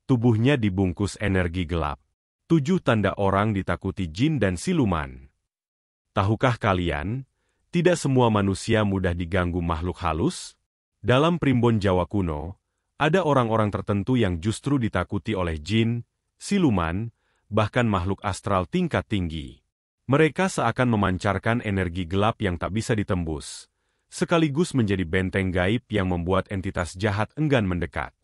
tubuhnya dibungkus energi gelap. 7 tanda orang ditakuti jin dan siluman. Tahukah kalian, tidak semua manusia mudah diganggu makhluk halus? Dalam primbon Jawa kuno, ada orang-orang tertentu yang justru ditakuti oleh jin, siluman, bahkan makhluk astral tingkat tinggi. Mereka seakan memancarkan energi gelap yang tak bisa ditembus, sekaligus menjadi benteng gaib yang membuat entitas jahat enggan mendekat.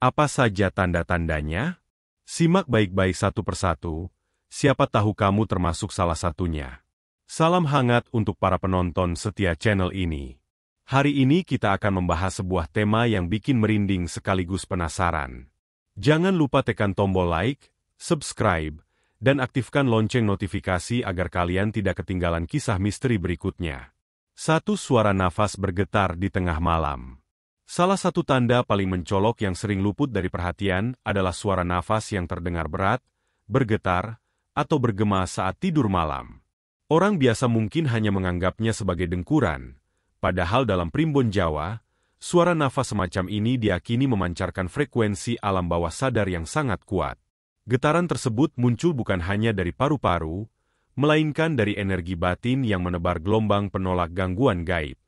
Apa saja tanda-tandanya? Simak baik-baik satu persatu, siapa tahu kamu termasuk salah satunya. Salam hangat untuk para penonton setia channel ini. Hari ini kita akan membahas sebuah tema yang bikin merinding sekaligus penasaran. Jangan lupa tekan tombol like, subscribe, dan aktifkan lonceng notifikasi agar kalian tidak ketinggalan kisah misteri berikutnya. 1. Suara nafas bergetar di tengah malam. Salah satu tanda paling mencolok yang sering luput dari perhatian adalah suara nafas yang terdengar berat, bergetar, atau bergema saat tidur malam. Orang biasa mungkin hanya menganggapnya sebagai dengkuran, padahal dalam primbon Jawa, suara nafas semacam ini diyakini memancarkan frekuensi alam bawah sadar yang sangat kuat. Getaran tersebut muncul bukan hanya dari paru-paru, melainkan dari energi batin yang menebar gelombang penolak gangguan gaib.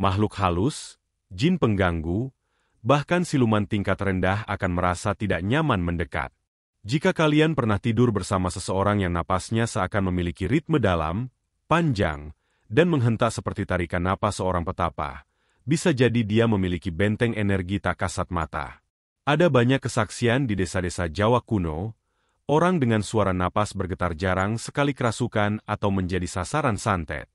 Makhluk halus, jin pengganggu, bahkan siluman tingkat rendah akan merasa tidak nyaman mendekat. Jika kalian pernah tidur bersama seseorang yang napasnya seakan memiliki ritme dalam, panjang, dan menghentak seperti tarikan napas seorang petapa, bisa jadi dia memiliki benteng energi tak kasat mata. Ada banyak kesaksian di desa-desa Jawa kuno, orang dengan suara napas bergetar jarang sekali kerasukan atau menjadi sasaran santet.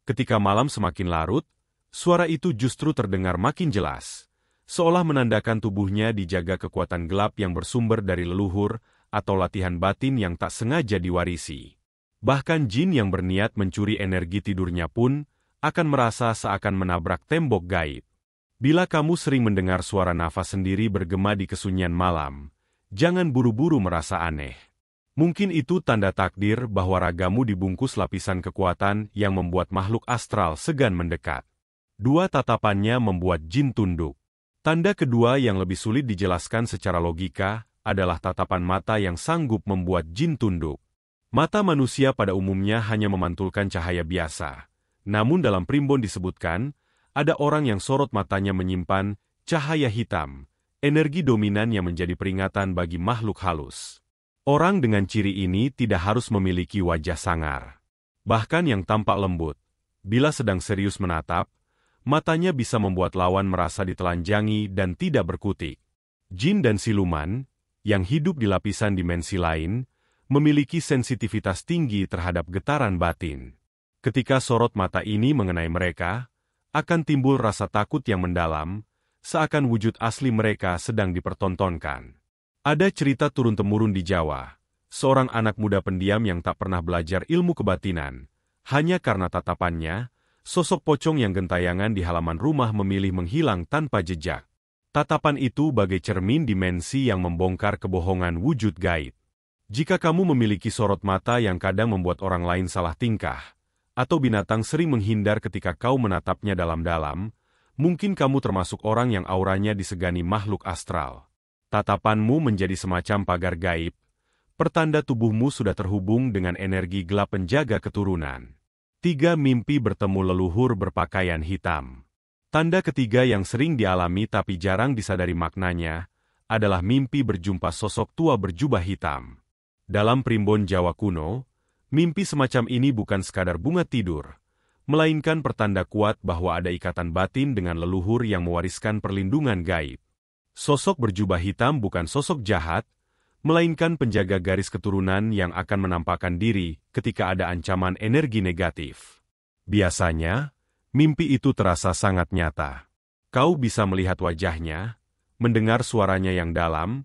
Ketika malam semakin larut, suara itu justru terdengar makin jelas, seolah menandakan tubuhnya dijaga kekuatan gelap yang bersumber dari leluhur atau latihan batin yang tak sengaja diwarisi. Bahkan jin yang berniat mencuri energi tidurnya pun akan merasa seakan menabrak tembok gaib. Bila kamu sering mendengar suara nafas sendiri bergema di kesunyian malam, jangan buru-buru merasa aneh. Mungkin itu tanda takdir bahwa ragamu dibungkus lapisan kekuatan yang membuat makhluk astral segan mendekat. 2. Tatapannya membuat jin tunduk. Tanda kedua yang lebih sulit dijelaskan secara logika adalah tatapan mata yang sanggup membuat jin tunduk. Mata manusia pada umumnya hanya memantulkan cahaya biasa. Namun dalam primbon disebutkan, ada orang yang sorot matanya menyimpan cahaya hitam, energi dominan yang menjadi peringatan bagi makhluk halus. Orang dengan ciri ini tidak harus memiliki wajah sangar. Bahkan yang tampak lembut, bila sedang serius menatap, matanya bisa membuat lawan merasa ditelanjangi dan tidak berkutik. Jin dan siluman, yang hidup di lapisan dimensi lain, memiliki sensitivitas tinggi terhadap getaran batin. Ketika sorot mata ini mengenai mereka, akan timbul rasa takut yang mendalam, seakan wujud asli mereka sedang dipertontonkan. Ada cerita turun-temurun di Jawa, seorang anak muda pendiam yang tak pernah belajar ilmu kebatinan. Hanya karena tatapannya, sosok pocong yang gentayangan di halaman rumah memilih menghilang tanpa jejak. Tatapan itu bagai cermin dimensi yang membongkar kebohongan wujud gaib. Jika kamu memiliki sorot mata yang kadang membuat orang lain salah tingkah, atau binatang sering menghindar ketika kau menatapnya dalam-dalam, mungkin kamu termasuk orang yang auranya disegani makhluk astral. Tatapanmu menjadi semacam pagar gaib, pertanda tubuhmu sudah terhubung dengan energi gelap penjaga keturunan. 3. Mimpi bertemu leluhur berpakaian hitam. Tanda ketiga yang sering dialami tapi jarang disadari maknanya, adalah mimpi berjumpa sosok tua berjubah hitam. Dalam primbon Jawa kuno, mimpi semacam ini bukan sekadar bunga tidur, melainkan pertanda kuat bahwa ada ikatan batin dengan leluhur yang mewariskan perlindungan gaib. Sosok berjubah hitam bukan sosok jahat, melainkan penjaga garis keturunan yang akan menampakkan diri ketika ada ancaman energi negatif. Biasanya, mimpi itu terasa sangat nyata. Kau bisa melihat wajahnya, mendengar suaranya yang dalam,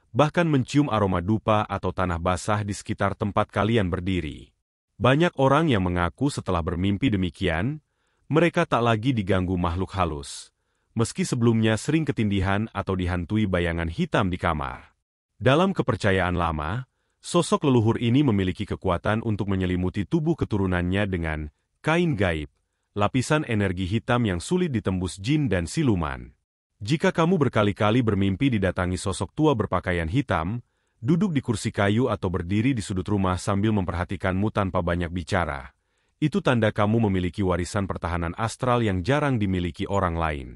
bahkan mencium aroma dupa atau tanah basah di sekitar tempat kalian berdiri. Banyak orang yang mengaku setelah bermimpi demikian, mereka tak lagi diganggu makhluk halus, meski sebelumnya sering ketindihan atau dihantui bayangan hitam di kamar. Dalam kepercayaan lama, sosok leluhur ini memiliki kekuatan untuk menyelimuti tubuh keturunannya dengan kain gaib, lapisan energi hitam yang sulit ditembus jin dan siluman. Jika kamu berkali-kali bermimpi didatangi sosok tua berpakaian hitam, duduk di kursi kayu atau berdiri di sudut rumah sambil memperhatikanmu tanpa banyak bicara, itu tanda kamu memiliki warisan pertahanan astral yang jarang dimiliki orang lain.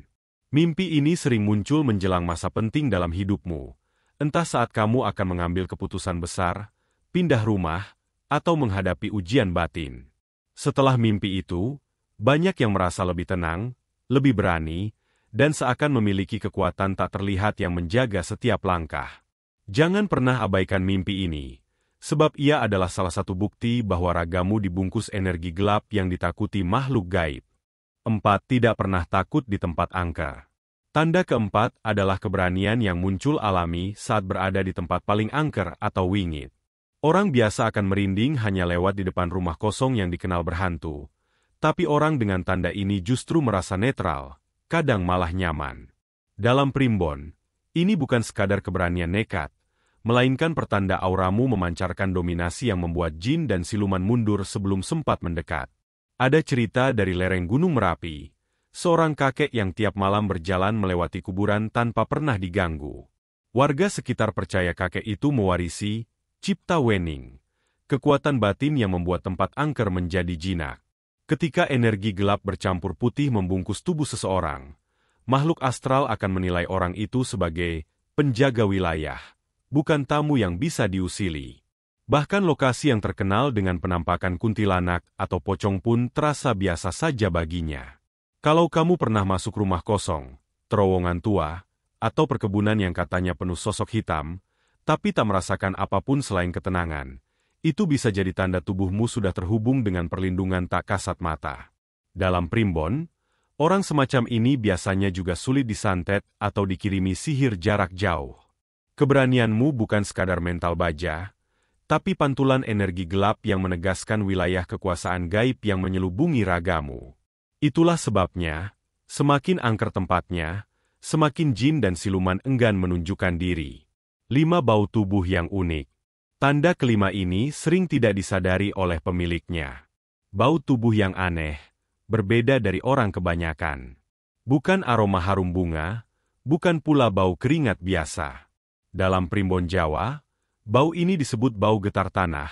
Mimpi ini sering muncul menjelang masa penting dalam hidupmu, entah saat kamu akan mengambil keputusan besar, pindah rumah, atau menghadapi ujian batin. Setelah mimpi itu, banyak yang merasa lebih tenang, lebih berani, dan seakan memiliki kekuatan tak terlihat yang menjaga setiap langkah. Jangan pernah abaikan mimpi ini, sebab ia adalah salah satu bukti bahwa ragamu dibungkus energi gelap yang ditakuti makhluk gaib. 4. Tidak pernah takut di tempat angker. Tanda keempat adalah keberanian yang muncul alami saat berada di tempat paling angker atau wingit. Orang biasa akan merinding hanya lewat di depan rumah kosong yang dikenal berhantu, tapi orang dengan tanda ini justru merasa netral, kadang malah nyaman. Dalam primbon, ini bukan sekadar keberanian nekat, melainkan pertanda auramu memancarkan dominasi yang membuat jin dan siluman mundur sebelum sempat mendekat. Ada cerita dari lereng Gunung Merapi, seorang kakek yang tiap malam berjalan melewati kuburan tanpa pernah diganggu. Warga sekitar percaya kakek itu mewarisi Cipta Wening, kekuatan batin yang membuat tempat angker menjadi jinak. Ketika energi gelap bercampur putih membungkus tubuh seseorang, makhluk astral akan menilai orang itu sebagai penjaga wilayah, bukan tamu yang bisa diusili. Bahkan lokasi yang terkenal dengan penampakan kuntilanak atau pocong pun terasa biasa saja baginya. Kalau kamu pernah masuk rumah kosong, terowongan tua, atau perkebunan yang katanya penuh sosok hitam, tapi tak merasakan apapun selain ketenangan, itu bisa jadi tanda tubuhmu sudah terhubung dengan perlindungan tak kasat mata. Dalam primbon, orang semacam ini biasanya juga sulit disantet atau dikirimi sihir jarak jauh. Keberanianmu bukan sekadar mental baja, tapi pantulan energi gelap yang menegaskan wilayah kekuasaan gaib yang menyelubungi ragamu. Itulah sebabnya, semakin angker tempatnya, semakin jin dan siluman enggan menunjukkan diri. 5. Bau tubuh yang unik. Tanda kelima ini sering tidak disadari oleh pemiliknya. Bau tubuh yang aneh, berbeda dari orang kebanyakan. Bukan aroma harum bunga, bukan pula bau keringat biasa. Dalam primbon Jawa, bau ini disebut bau getar tanah,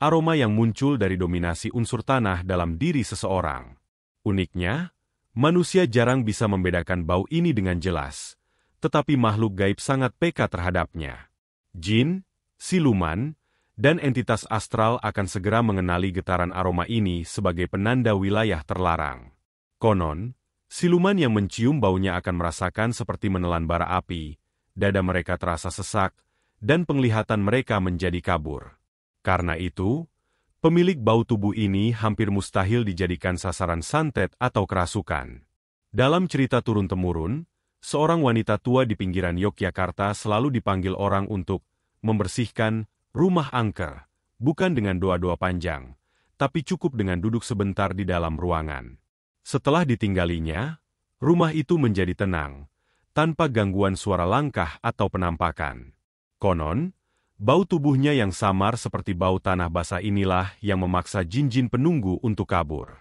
aroma yang muncul dari dominasi unsur tanah dalam diri seseorang. Uniknya, manusia jarang bisa membedakan bau ini dengan jelas, tetapi makhluk gaib sangat peka terhadapnya. Jin, siluman, dan entitas astral akan segera mengenali getaran aroma ini sebagai penanda wilayah terlarang. Konon, siluman yang mencium baunya akan merasakan seperti menelan bara api, dada mereka terasa sesak, dan penglihatan mereka menjadi kabur. Karena itu, pemilik bau tubuh ini hampir mustahil dijadikan sasaran santet atau kerasukan. Dalam cerita turun-temurun, seorang wanita tua di pinggiran Yogyakarta selalu dipanggil orang untuk membersihkan rumah angker, bukan dengan doa-doa panjang, tapi cukup dengan duduk sebentar di dalam ruangan. Setelah ditinggalinya, rumah itu menjadi tenang, tanpa gangguan suara langkah atau penampakan. Konon, bau tubuhnya yang samar seperti bau tanah basah inilah yang memaksa jin-jin penunggu untuk kabur.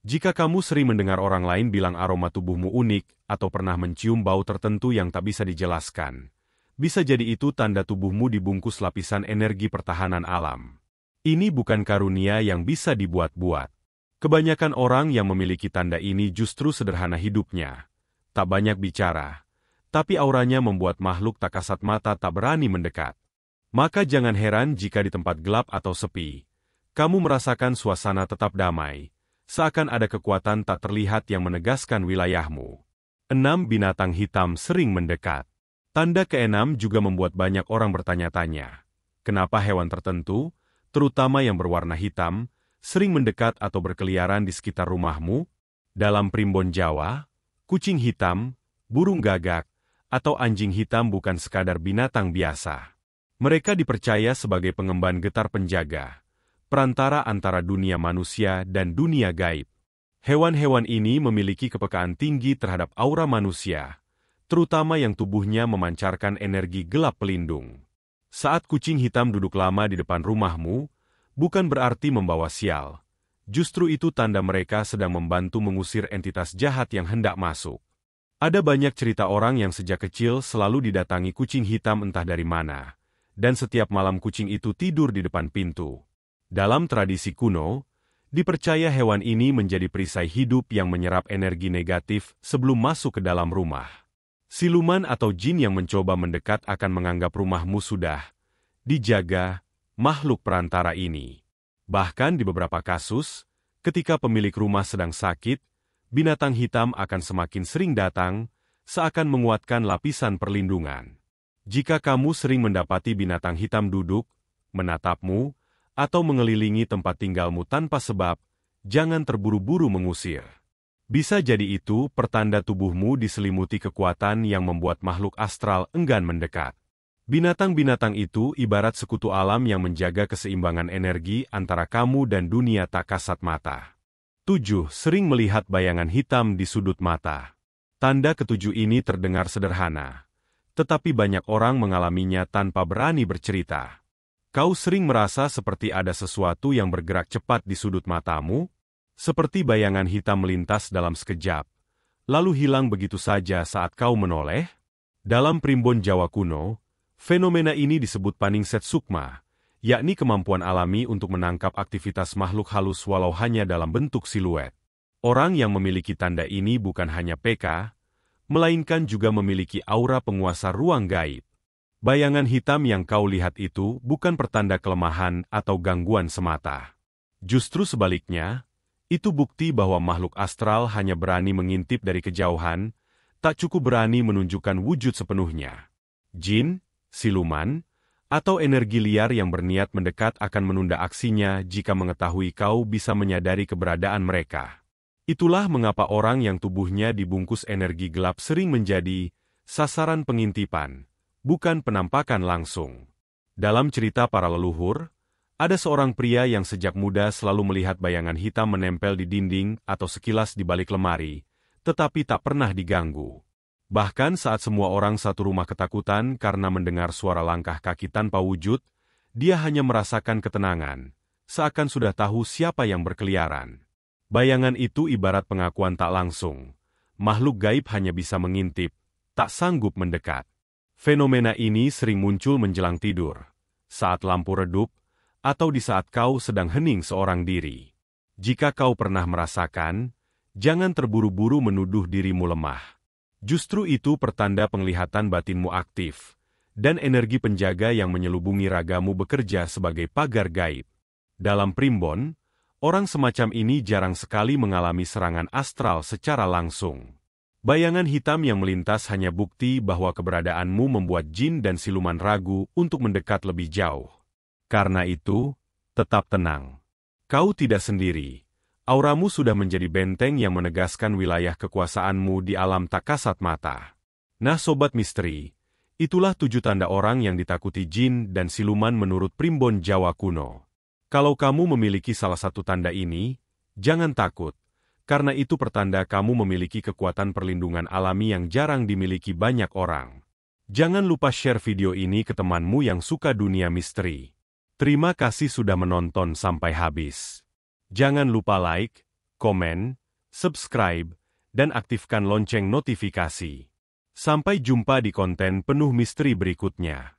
Jika kamu sering mendengar orang lain bilang aroma tubuhmu unik atau pernah mencium bau tertentu yang tak bisa dijelaskan, bisa jadi itu tanda tubuhmu dibungkus lapisan energi pertahanan alam. Ini bukan karunia yang bisa dibuat-buat. Kebanyakan orang yang memiliki tanda ini justru sederhana hidupnya, tak banyak bicara, tapi auranya membuat makhluk tak kasat mata tak berani mendekat. Maka jangan heran jika di tempat gelap atau sepi, kamu merasakan suasana tetap damai, seakan ada kekuatan tak terlihat yang menegaskan wilayahmu. 6. Binatang hitam sering mendekat. Tanda keenam juga membuat banyak orang bertanya-tanya, kenapa hewan tertentu, terutama yang berwarna hitam, sering mendekat atau berkeliaran di sekitar rumahmu? Dalam primbon Jawa, kucing hitam, burung gagak, atau anjing hitam bukan sekadar binatang biasa. Mereka dipercaya sebagai pengemban getar penjaga, perantara antara dunia manusia dan dunia gaib. Hewan-hewan ini memiliki kepekaan tinggi terhadap aura manusia, terutama yang tubuhnya memancarkan energi gelap pelindung. Saat kucing hitam duduk lama di depan rumahmu, bukan berarti membawa sial. Justru itu tanda mereka sedang membantu mengusir entitas jahat yang hendak masuk. Ada banyak cerita orang yang sejak kecil selalu didatangi kucing hitam entah dari mana, dan setiap malam kucing itu tidur di depan pintu. Dalam tradisi kuno, dipercaya hewan ini menjadi perisai hidup yang menyerap energi negatif sebelum masuk ke dalam rumah. Siluman atau jin yang mencoba mendekat akan menganggap rumahmu sudah dijaga makhluk perantara ini. Bahkan di beberapa kasus, ketika pemilik rumah sedang sakit, binatang hitam akan semakin sering datang, seakan menguatkan lapisan perlindungan. Jika kamu sering mendapati binatang hitam duduk, menatapmu, atau mengelilingi tempat tinggalmu tanpa sebab, jangan terburu-buru mengusir. Bisa jadi itu pertanda tubuhmu diselimuti kekuatan yang membuat makhluk astral enggan mendekat. Binatang-binatang itu ibarat sekutu alam yang menjaga keseimbangan energi antara kamu dan dunia tak kasat mata. 7. Sering melihat bayangan hitam di sudut mata. Tanda ketujuh ini terdengar sederhana, tetapi banyak orang mengalaminya tanpa berani bercerita. Kau sering merasa seperti ada sesuatu yang bergerak cepat di sudut matamu, seperti bayangan hitam melintas dalam sekejap, lalu hilang begitu saja saat kau menoleh? Dalam primbon Jawa kuno, fenomena ini disebut paningset sukma, yakni kemampuan alami untuk menangkap aktivitas makhluk halus walau hanya dalam bentuk siluet. Orang yang memiliki tanda ini bukan hanya PK, melainkan juga memiliki aura penguasa ruang gaib. Bayangan hitam yang kau lihat itu bukan pertanda kelemahan atau gangguan semata. Justru sebaliknya, itu bukti bahwa makhluk astral hanya berani mengintip dari kejauhan, tak cukup berani menunjukkan wujud sepenuhnya. Jin, siluman, atau energi liar yang berniat mendekat akan menunda aksinya jika mengetahui kau bisa menyadari keberadaan mereka. Itulah mengapa orang yang tubuhnya dibungkus energi gelap sering menjadi sasaran pengintipan, bukan penampakan langsung. Dalam cerita para leluhur, ada seorang pria yang sejak muda selalu melihat bayangan hitam menempel di dinding atau sekilas di balik lemari, tetapi tak pernah diganggu. Bahkan saat semua orang satu rumah ketakutan karena mendengar suara langkah kaki tanpa wujud, dia hanya merasakan ketenangan, seakan sudah tahu siapa yang berkeliaran. Bayangan itu ibarat pengakuan tak langsung. Makhluk gaib hanya bisa mengintip, tak sanggup mendekat. Fenomena ini sering muncul menjelang tidur, saat lampu redup, atau di saat kau sedang hening seorang diri. Jika kau pernah merasakan, jangan terburu-buru menuduh dirimu lemah. Justru itu pertanda penglihatan batinmu aktif, dan energi penjaga yang menyelubungi ragamu bekerja sebagai pagar gaib. Dalam primbon, orang semacam ini jarang sekali mengalami serangan astral secara langsung. Bayangan hitam yang melintas hanya bukti bahwa keberadaanmu membuat jin dan siluman ragu untuk mendekat lebih jauh. Karena itu, tetap tenang. Kau tidak sendiri. Auramu sudah menjadi benteng yang menegaskan wilayah kekuasaanmu di alam tak kasat mata. Nah Sobat Misteri, itulah 7 tanda orang yang ditakuti jin dan siluman menurut primbon Jawa kuno. Kalau kamu memiliki salah satu tanda ini, jangan takut, karena itu pertanda kamu memiliki kekuatan perlindungan alami yang jarang dimiliki banyak orang. Jangan lupa share video ini ke temanmu yang suka dunia misteri. Terima kasih sudah menonton sampai habis. Jangan lupa like, komen, subscribe, dan aktifkan lonceng notifikasi. Sampai jumpa di konten penuh misteri berikutnya.